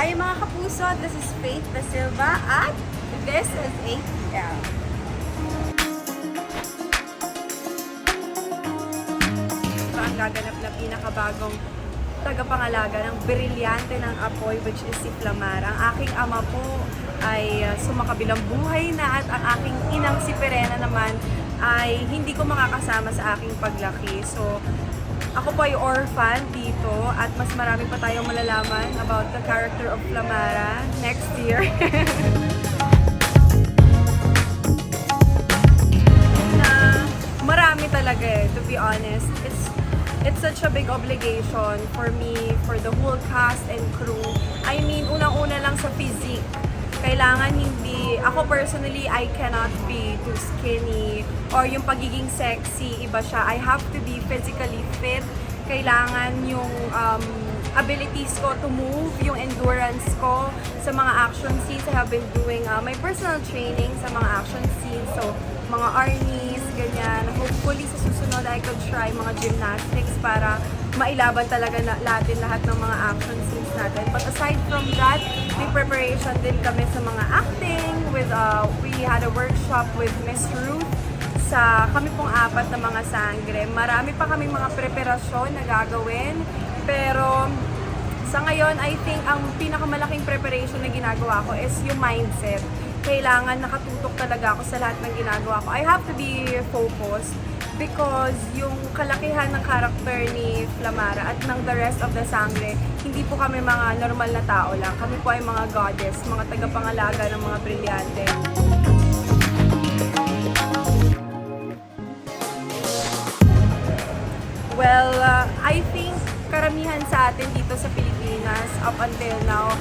Hi mga kapuso, this is Faith Da Silva at this is ATL. Ang gaganap na pinakabagong tagapangalaga ng brilyante ng apoy, which is si Flamara. Ang aking ama po ay sumakabilang buhay na at ang aking inang si Perena naman ay hindi ko makakasama sa aking paglaki. So, ako po ay orphan dito at mas marami pa tayong malalaman about the character of Flamara next year. Na marami talaga to be honest. It's such a big obligation for me, for the whole cast and crew. I mean, unang-una lang sa physique. Kailangan hindi, ako personally, I cannot be too skinny or yung pagiging sexy, iba siya. I have to be physically fit. Kailangan yung abilities ko to move, yung endurance ko sa mga action scenes. I have been doing my personal training sa mga action scenes. So, mga armies, ganyan. Hopefully sa susunod I could try mga gymnastics para mailaban talaga natin lahat ng mga action scenes natin. But aside from that, may preparation din kami sa mga acting. We had a workshop with Miss Ruth sa kami pong apat na mga sangre. Marami pa kaming mga preparasyon na gagawin. Pero sa ngayon, I think ang pinakamalaking preparation na ginagawa ko is yung mindset. Kailangan nakatutok talaga ako sa lahat ng ginagawa ko. I have to be focused because yung kalakihan ng character ni Flamara at ng the rest of the sangre, hindi po kami mga normal na tao lang. Kami po ay mga goddess, mga tagapangalaga ng mga brilyante. Well, I think karamihan sa atin dito sa Pilipinas, up until now,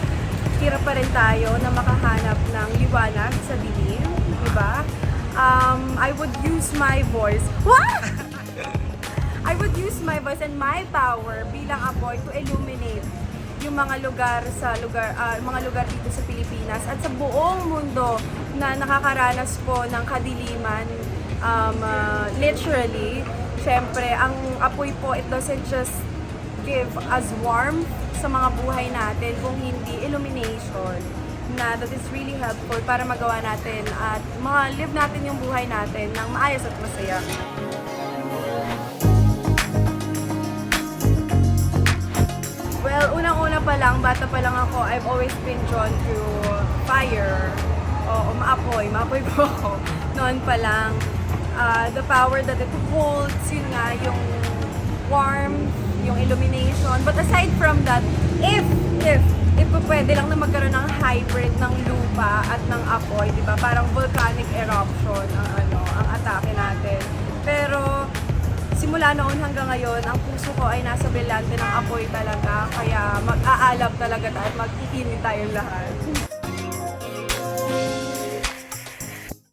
hirap pa rin tayo na makahanap ng liwanag sa dilim, di ba? I would use my voice. What? I would use my voice and my power bilang apoy to illuminate yung mga lugar dito sa Pilipinas at sa buong mundo na nakakaranas po ng kadiliman, literally. Siyempre, ang apoy po, it doesn't just give us warmth sa mga buhay natin kung hindi illumination na that is really helpful para magawa natin at live natin yung buhay natin ng maayos at masaya. Well, unang-una pa lang, bata pa lang ako, I've always been drawn to fire. O maapoy po ako. Noon pa lang, the power that it holds, yun nga, yung warmth, yung illumination. But aside from that, if pwede lang na magkaroon ng hybrid ng lupa at ng apoy, di ba? Parang volcanic eruption ang atake natin. Pero simula noon hanggang ngayon, ang puso ko ay nasa brilyante ng apoy talaga. Kaya mag-aalab talaga tayo at mag-iinit tayong lahat.